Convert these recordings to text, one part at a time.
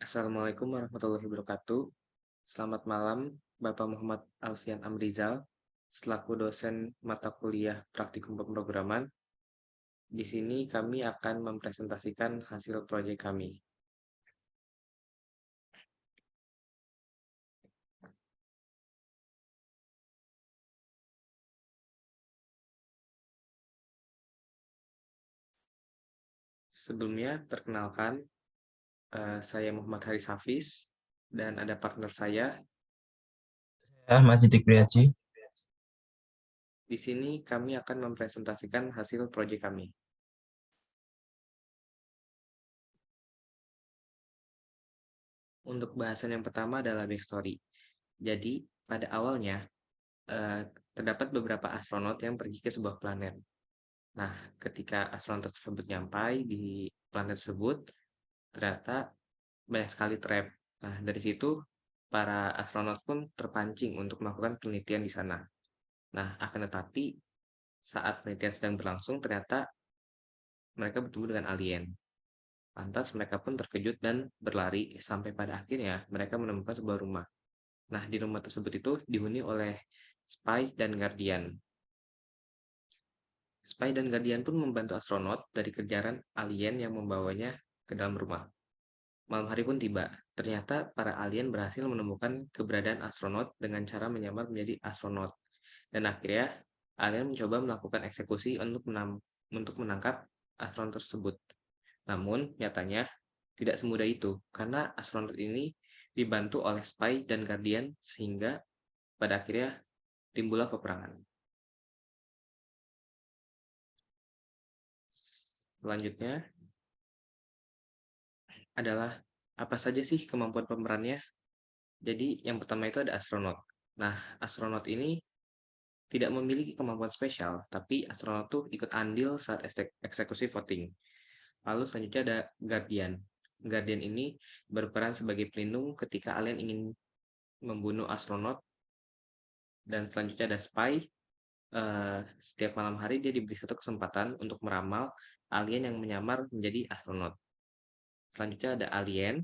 Assalamualaikum warahmatullahi wabarakatuh. Selamat malam, Bapak Muhammad Alfian Amrizal, selaku dosen mata kuliah Praktikum Pemrograman. Di sini kami akan mempresentasikan hasil proyek kami. Sebelumnya, perkenalkan, saya Muhammad Haris Hafiz, dan ada partner saya. Mas Didik Priaji. Di sini kami akan mempresentasikan hasil proyek kami. Untuk bahasan yang pertama adalah backstory. Jadi, pada awalnya, terdapat beberapa astronot yang pergi ke sebuah planet. Nah, ketika astronot tersebut nyampai di planet tersebut, ternyata banyak sekali trap. Nah, dari situ para astronot pun terpancing untuk melakukan penelitian di sana. Nah, akan tetapi saat penelitian sedang berlangsung, ternyata mereka bertemu dengan alien. Lantas mereka pun terkejut dan berlari sampai pada akhirnya mereka menemukan sebuah rumah. Nah, di rumah tersebut itu dihuni oleh Spy dan Guardian. Spy dan Guardian pun membantu astronot dari kejaran alien yang membawanya ke dalam rumah. Malam hari pun tiba. Ternyata para alien berhasil menemukan keberadaan astronot dengan cara menyamar menjadi astronot. Dan akhirnya, alien mencoba melakukan eksekusi untuk menangkap astronot tersebut. Namun, nyatanya tidak semudah itu, karena astronot ini dibantu oleh Spy dan Guardian sehingga pada akhirnya timbullah peperangan. Selanjutnya adalah apa saja sih kemampuan pemerannya? Jadi yang pertama itu ada astronot. Nah, astronot ini tidak memiliki kemampuan spesial, tapi astronot tuh ikut andil saat eksekusi voting. Lalu selanjutnya ada Guardian. Guardian ini berperan sebagai pelindung ketika alien ingin membunuh astronot. Dan selanjutnya ada Spy. Setiap malam hari dia diberi satu kesempatan untuk meramal alien yang menyamar menjadi astronot. Selanjutnya ada Alien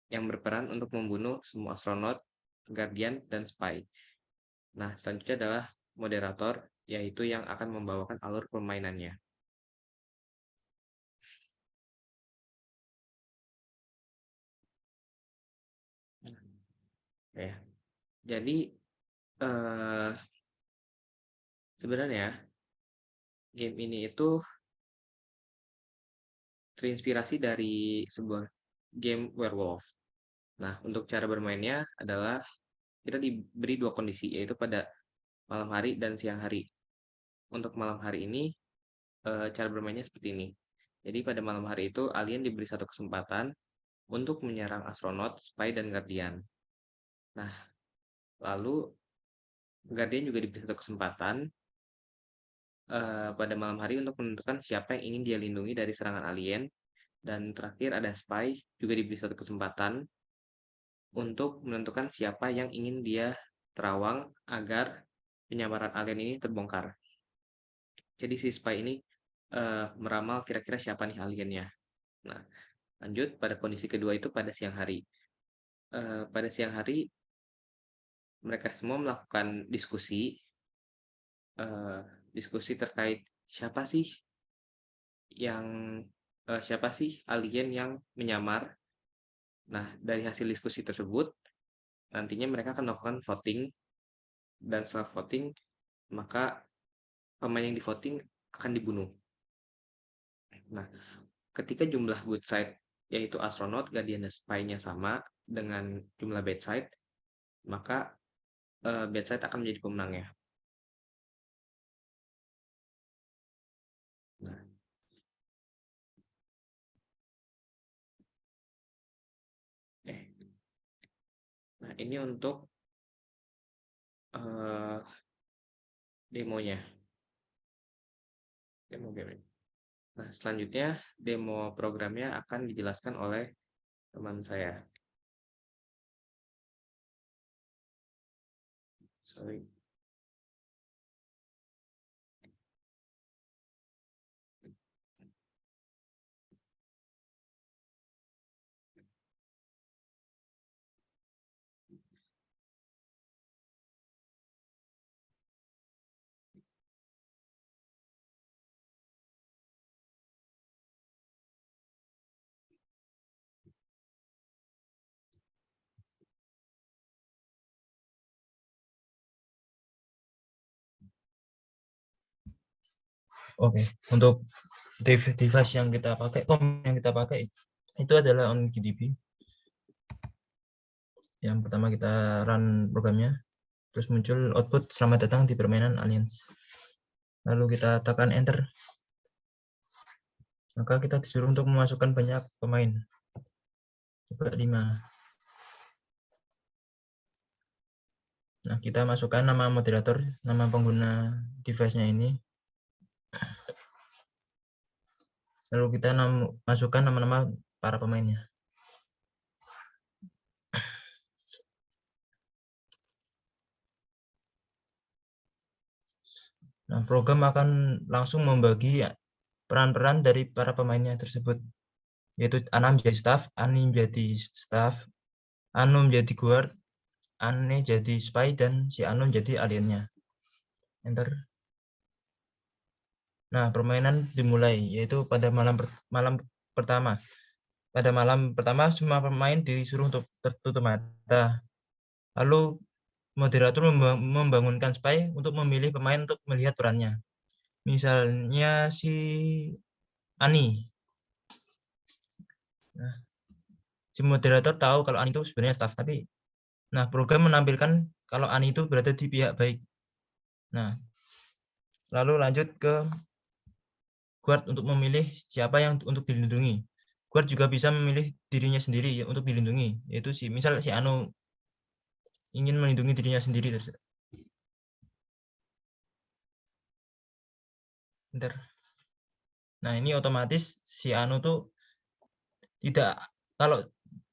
yang berperan untuk membunuh semua astronot, Guardian, dan Spy. Nah, selanjutnya adalah moderator, yaitu yang akan membawakan alur permainannya. Ya, jadi eh, sebenarnya game ini itu terinspirasi dari sebuah game werewolf. Nah, untuk cara bermainnya adalah kita diberi dua kondisi, yaitu pada malam hari dan siang hari. Untuk malam hari ini, cara bermainnya seperti ini. Jadi pada malam hari itu, alien diberi satu kesempatan untuk menyerang astronot, spy, dan guardian. Nah, lalu guardian juga diberi satu kesempatan pada malam hari untuk menentukan siapa yang ingin dia lindungi dari serangan alien. Dan terakhir ada spy, juga diberi satu kesempatan untuk menentukan siapa yang ingin dia terawang agar penyamaran alien ini terbongkar. Jadi si spy ini meramal kira-kira siapa nih aliennya. Nah, lanjut pada kondisi kedua itu pada siang hari. Pada siang hari mereka semua melakukan uh, diskusi terkait siapa sih yang siapa sih alien yang menyamar. Nah, dari hasil diskusi tersebut nantinya mereka akan melakukan voting, dan setelah voting maka pemain yang di voting akan dibunuh. Nah, ketika jumlah good side yaitu astronot, guardian, dan spy-nya sama dengan jumlah bad side, maka bad side akan menjadi pemenangnya. Nah, nah ini untuk uh, demonya, demo game. Nah, selanjutnya demo programnya akan dijelaskan oleh teman saya. Sorry. Oke, untuk device yang kita pakai, itu adalah OnGDB. Yang pertama kita run programnya, terus muncul output selamat datang di permainan Aliens. Lalu kita tekan enter. Maka kita disuruh untuk memasukkan banyak pemain. Coba 5. Nah, kita masukkan nama moderator, nama pengguna device-nya ini. Lalu kita masukkan nama-nama para pemainnya. Nah, program akan langsung membagi peran-peran dari para pemainnya tersebut, yaitu Ana menjadi staff, Ani menjadi staff, Anu menjadi guard, Ane jadi spy, dan si Anu menjadi aliennya. Enter. Nah, permainan dimulai, yaitu pada malam pertama. Pada malam pertama, semua pemain disuruh untuk tertutup mata. Lalu moderator membangunkan spy untuk memilih pemain untuk melihat perannya. Misalnya si Ani. Nah, si moderator tahu kalau Ani itu sebenarnya staff, tapi program menampilkan kalau Ani itu berada di pihak baik. Nah, lalu lanjut ke guard untuk memilih siapa yang untuk dilindungi. Guard juga bisa memilih dirinya sendiri untuk dilindungi, yaitu misal si Anu ingin melindungi dirinya sendiri. Bentar. Nah, ini otomatis si Anu tuh tidak, kalau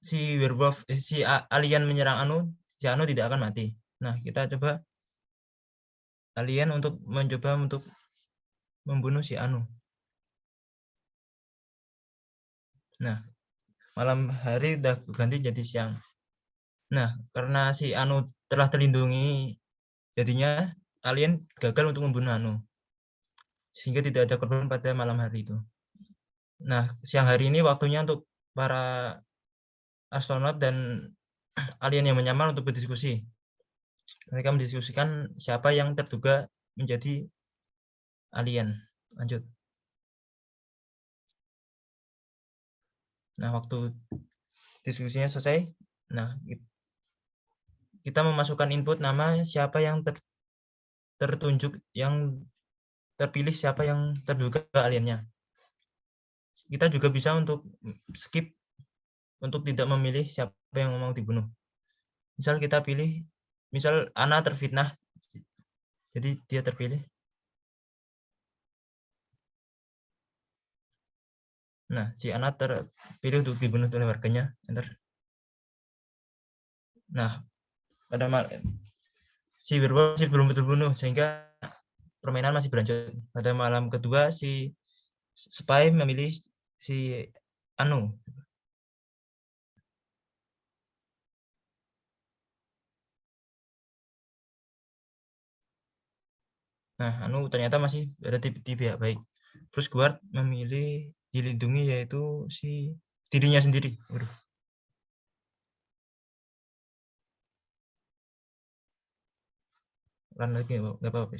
si werewolf, si alien menyerang Anu, si Anu tidak akan mati. Nah, kita coba alien untuk mencoba untuk membunuh si Anu. Nah, malam hari udah ganti jadi siang. Nah, karena si Anu telah terlindungi, jadinya alien gagal untuk membunuh Anu, sehingga tidak ada korban pada malam hari itu. Nah, siang hari ini waktunya untuk para astronot dan alien yang menyamar untuk berdiskusi. Mereka mendiskusikan siapa yang terduga menjadi alien. Lanjut. Nah, waktu diskusinya selesai, nah kita memasukkan input nama siapa yang tertunjuk, yang terpilih siapa yang terduga aliennya. Kita juga bisa untuk skip untuk tidak memilih siapa yang mau dibunuh. Misal kita pilih, misal Ana terfitnah, jadi dia terpilih. Nah, si Ana terpilih untuk dibunuh oleh warganya. Enter. Nah, pada si werewolf masih belum terbunuh, sehingga permainan masih berlanjut. Pada malam kedua, si spy memilih si Anu. Nah, Anu ternyata masih ada di pihak baik. Terus guard memilih dilindungi, yaitu si dirinya sendiri. Run lagi, nggak apa-apa.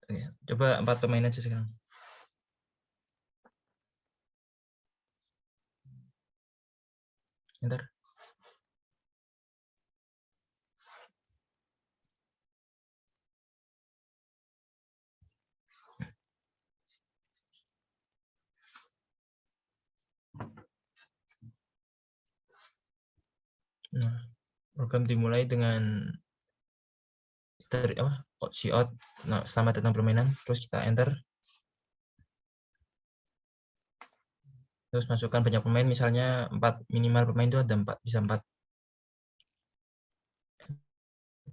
Oke, coba 4 pemain aja sekarang. Enter. Nah, program dimulai dengan out. Nah, selamat datang permainan. Terus kita enter. Terus masukkan banyak pemain, misalnya 4, minimal pemain itu ada 4, bisa 4.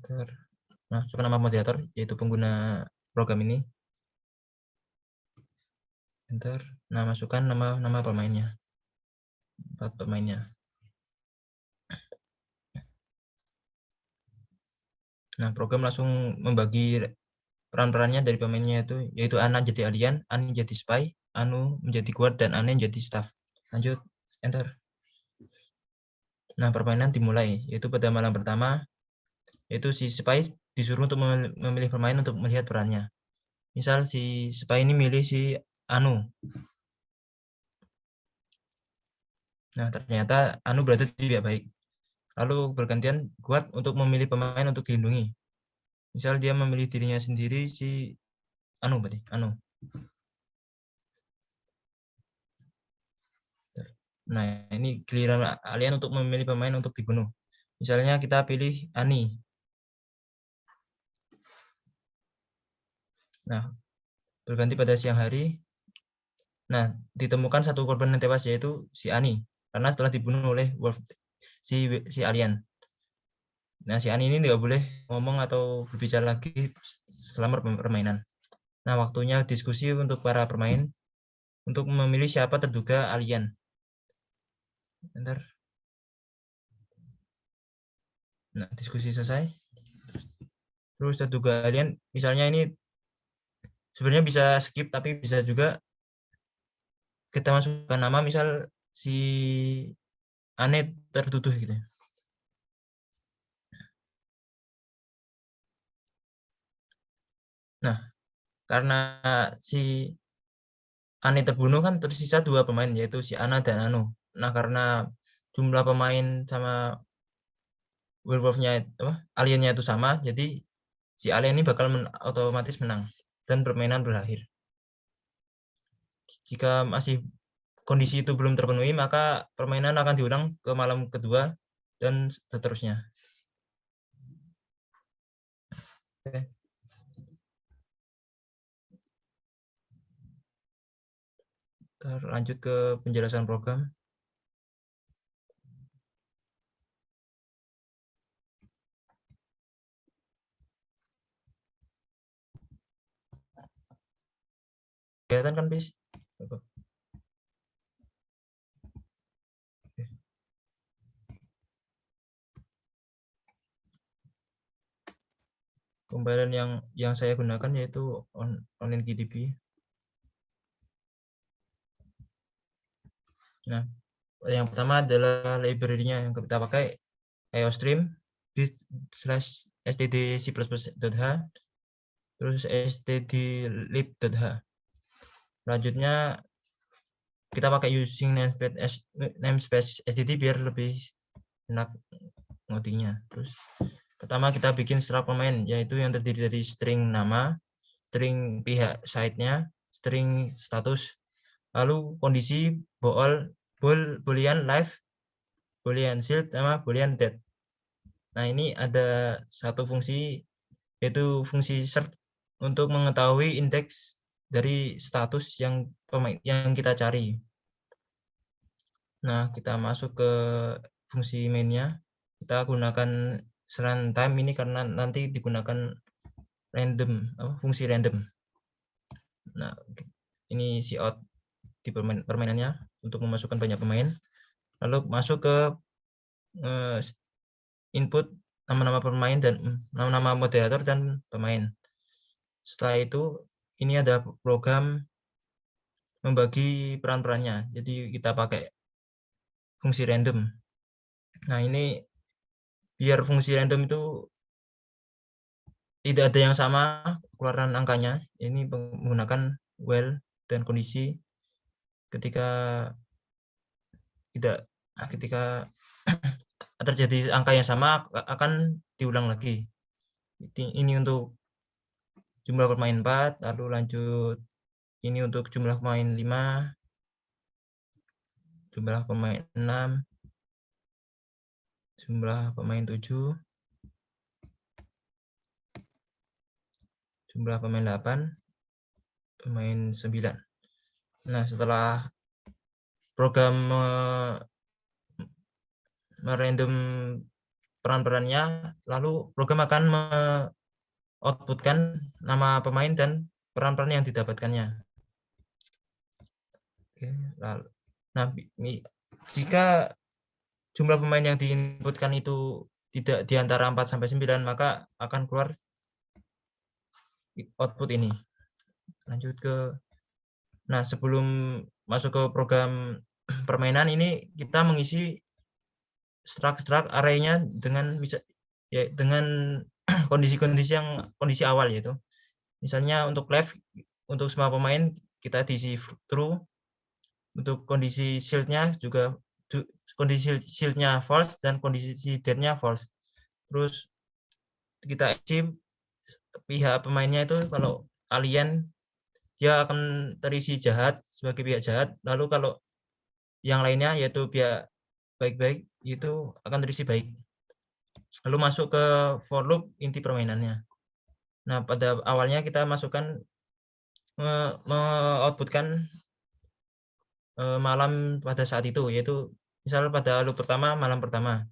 Enter. Nah, masukkan nama moderator, yaitu pengguna program ini. Enter. Nah, masukkan nama pemainnya. 4 pemainnya. Nah, program langsung membagi peran-perannya dari pemainnya yaitu Ana jadi alien, Ani jadi spy, Anu menjadi guard, dan Ane jadi staff. Lanjut, enter. Nah, permainan dimulai, yaitu pada malam pertama, yaitu si spy disuruh untuk memilih pemain untuk melihat perannya. Misal si spy ini milih si Anu. Nah, ternyata Anu berarti tidak baik. Lalu bergantian kuat untuk memilih pemain untuk dilindungi. Misal dia memilih dirinya sendiri si Anu berarti, Anu. Nah, ini giliran alien untuk memilih pemain untuk dibunuh. Misalnya kita pilih Ani. Nah, berganti pada siang hari. Nah, ditemukan satu korban yang tewas yaitu si Ani karena telah dibunuh oleh wolf si alien. Nah, si Ani ini tidak boleh ngomong atau berbicara lagi selama permainan. Nah, waktunya diskusi untuk para pemain untuk memilih siapa terduga alien. Bentar. Nah, diskusi selesai. Terus terduga alien, misalnya ini sebenarnya bisa skip tapi bisa juga kita masukkan nama, misal si Ane tertuduh gitu. Nah, karena si Ane terbunuh kan tersisa 2 pemain yaitu si Ana dan Anu. Nah, karena jumlah pemain sama werewolf-nya aliennya itu sama, jadi si alien ini bakal otomatis menang dan permainan berakhir. Jika masih kondisi itu belum terpenuhi, maka permainan akan diulang ke malam kedua dan seterusnya. Oke. Lanjut ke penjelasan program. Kelihatan kan, Bis? Compiler yang saya gunakan yaitu OnlineKDB. Nah, yang pertama adalah library-nya yang kita pakai IOStream /stdc++.h terus stdlib.h. Selanjutnya kita pakai using namespace std biar lebih enak ngodingnya. Terus pertama kita bikin struct pemain yaitu yang terdiri dari string nama, string pihak site-nya, string status, lalu kondisi boolean live, boolean shield, sama boolean dead. Nah, ini ada satu fungsi yaitu fungsi search untuk mengetahui indeks dari status yang kita cari. Nah, kita masuk ke fungsi mainnya. Kita gunakan runtime ini karena nanti digunakan fungsi random. Nah, ini si out di permainannya untuk memasukkan banyak pemain. Lalu masuk ke input nama-nama pemain dan nama-nama moderator dan pemain. Setelah itu ini ada program membagi peran-perannya. Jadi kita pakai fungsi random. Nah, ini biar fungsi random itu tidak ada yang sama keluaran angkanya. Ini menggunakan while dan kondisi ketika terjadi angka yang sama akan diulang lagi. Ini untuk jumlah pemain 4, lalu lanjut ini untuk jumlah pemain 5, jumlah pemain 6, jumlah pemain 7, jumlah pemain 8, pemain 9. Nah, setelah program merandom peran-perannya, lalu program akan outputkan nama pemain dan peran-peran yang didapatkannya. Oke, lalu, nah, jika jumlah pemain yang diinputkan itu tidak di antara 4 sampai 9, maka akan keluar output ini. Lanjut ke, nah, sebelum masuk ke program permainan ini kita mengisi struct array-nya dengan ya dengan kondisi awal, yaitu misalnya untuk left, untuk semua pemain kita diisi true, untuk kondisi shield-nya juga kondisi shield-nya false dan kondisi dead-nya false. Terus kita isi pihak pemainnya itu kalau alien dia akan terisi jahat sebagai pihak jahat, lalu kalau yang lainnya yaitu pihak baik-baik itu akan terisi baik. Lalu masuk ke for loop inti permainannya. Nah, pada awalnya kita masukkan me-outputkan malam pada saat itu, yaitu misal pada loop pertama malam pertama.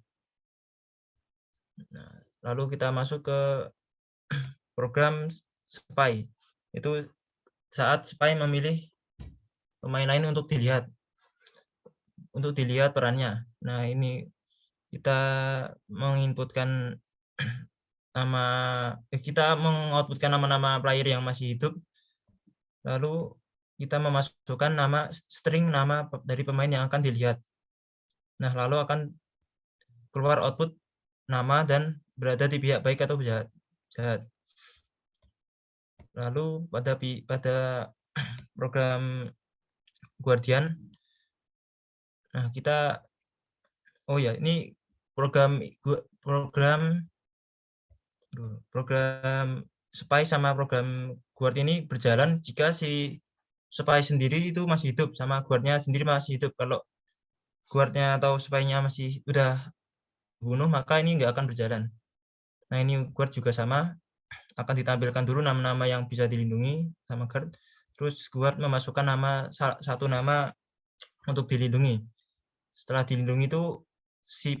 Nah, lalu kita masuk ke program spy, itu saat spy memilih pemain lain untuk dilihat perannya. Nah, ini kita menginputkan kita mengoutputkan nama-nama player yang masih hidup, lalu kita memasukkan string nama dari pemain yang akan dilihat. Nah, lalu akan keluar output nama dan berada di pihak baik atau jahat. Lalu pada program Guardian, nah kita ini program spy sama program guard ini berjalan jika si spy sendiri itu masih hidup sama guardnya sendiri masih hidup. Kalau guardnya atau spy-nya masih udah bunuh, maka ini nggak akan berjalan. Nah, ini guard juga sama, akan ditampilkan dulu nama-nama yang bisa dilindungi sama guard, terus guard memasukkan satu nama untuk dilindungi. Setelah dilindungi itu si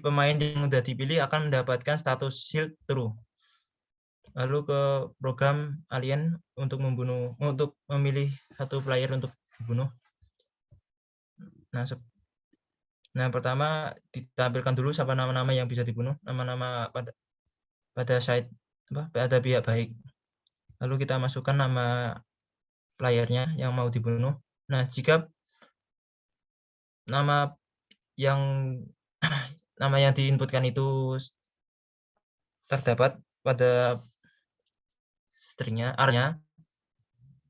pemain yang sudah dipilih akan mendapatkan status shield true. Lalu ke program alien untuk memilih satu player untuk dibunuh. Nah, pertama ditampilkan dulu siapa nama-nama yang bisa dibunuh, nama-nama pada side pada pihak baik. Lalu kita masukkan nama playernya yang mau dibunuh. Nah, jika nama yang diinputkan itu terdapat pada stringnya, arnya,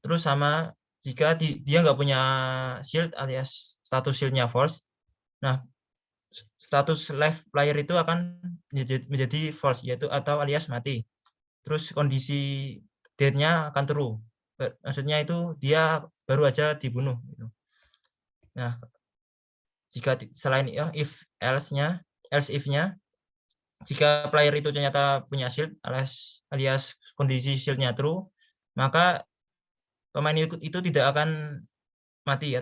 terus sama jika dia nggak punya shield alias status shieldnya false, nah status left player itu akan menjadi false, yaitu atau alias mati. Terus kondisi dead-nya akan true, maksudnya itu dia baru aja dibunuh. Nah, jika selain if if-nya, jika player itu ternyata punya shield alias kondisi shieldnya true, maka pemain itu tidak akan mati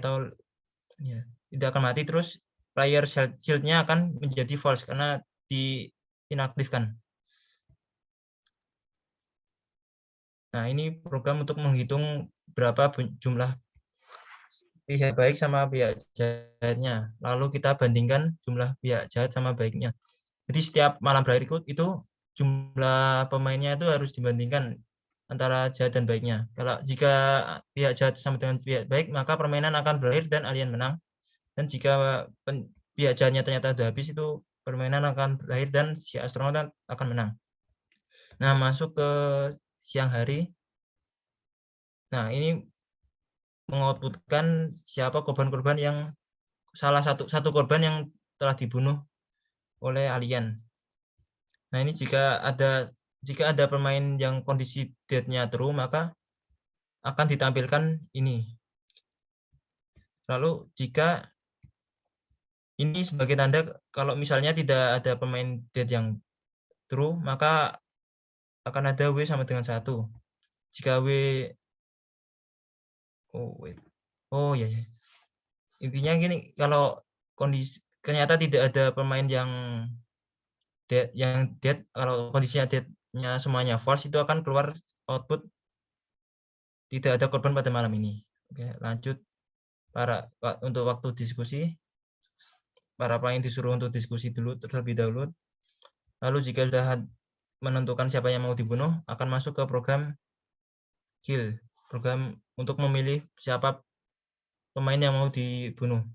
terus player shield-nya akan menjadi false karena diinaktifkan. Nah, ini program untuk menghitung berapa jumlah pihak baik sama pihak jahatnya. Lalu kita bandingkan jumlah pihak jahat sama baiknya. Jadi setiap malam berakhir itu jumlah pemainnya itu harus dibandingkan antara jahat dan baiknya. Kalau jika pihak jahat sama dengan pihak baik, maka permainan akan berakhir dan alien menang. Dan jika pihak jahatnya ternyata sudah habis, itu permainan akan berakhir dan si astronot akan menang. Nah, masuk ke siang hari. Nah, ini mengoutputkan siapa korban-korban yang satu korban yang telah dibunuh oleh alien. Nah, ini jika ada pemain yang kondisi dead-nya true, maka akan ditampilkan ini. Lalu jika ini sebagai tanda kalau misalnya tidak ada pemain dead yang true, maka akan ada W sama dengan 1. Jika W ya. Intinya gini, kalau kondisi ternyata tidak ada pemain yang dead, kalau kondisinya dead-nya semuanya false, itu akan keluar output tidak ada korban pada malam ini. Oke, lanjut untuk waktu diskusi. Para pemain disuruh untuk diskusi dulu terlebih dahulu. Lalu jika sudah menentukan siapa yang mau dibunuh, akan masuk ke program kill, program untuk memilih siapa pemain yang mau dibunuh.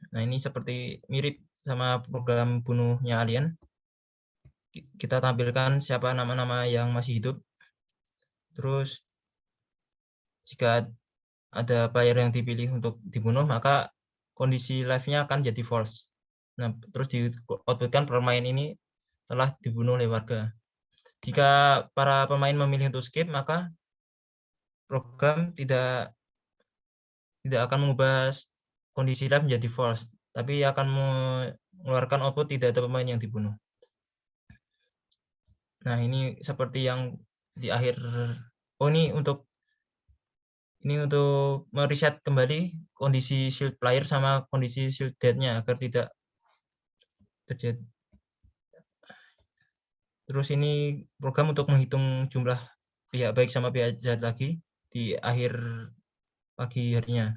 Nah, ini seperti mirip sama program bunuhnya alien. kita tampilkan siapa nama-nama yang masih hidup. Terus jika ada player yang dipilih untuk dibunuh, maka kondisi live-nya akan jadi false. Nah, terus di-output-kan pemain ini telah dibunuh oleh warga. Jika para pemain memilih untuk skip, maka program tidak akan mengubah kondisi live menjadi false, tapi akan mengeluarkan output tidak ada pemain yang dibunuh. Nah, ini seperti yang di akhir. Ini untuk mereset kembali kondisi shield player sama kondisi shield dead-nya agar tidak terjadi. Terus ini program untuk menghitung jumlah pihak baik sama pihak jahat lagi di akhir pagi harinya.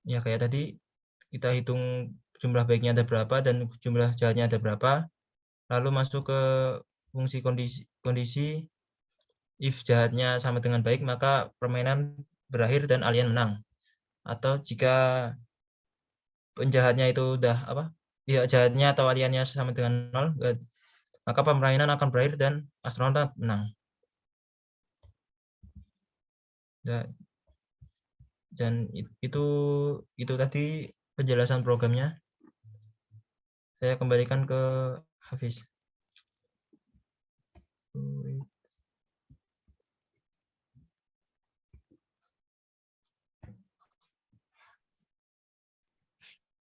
Ya kayak tadi kita hitung jumlah baiknya ada berapa dan jumlah jahatnya ada berapa, lalu masuk ke fungsi kondisi if jahatnya sama dengan baik, maka permainan berakhir dan alien menang. Atau jika penjahatnya itu udah pihak jahatnya atau aliennya sama dengan 0, maka permainan akan berakhir dan astronot menang. Dan itu tadi penjelasan programnya. Saya kembalikan ke Hafiz.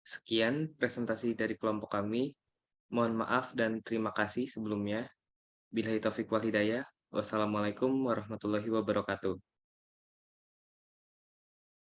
Sekian presentasi dari kelompok kami. Mohon maaf dan terima kasih sebelumnya. Billahi taufiq wal hidayah. Wassalamualaikum warahmatullahi wabarakatuh.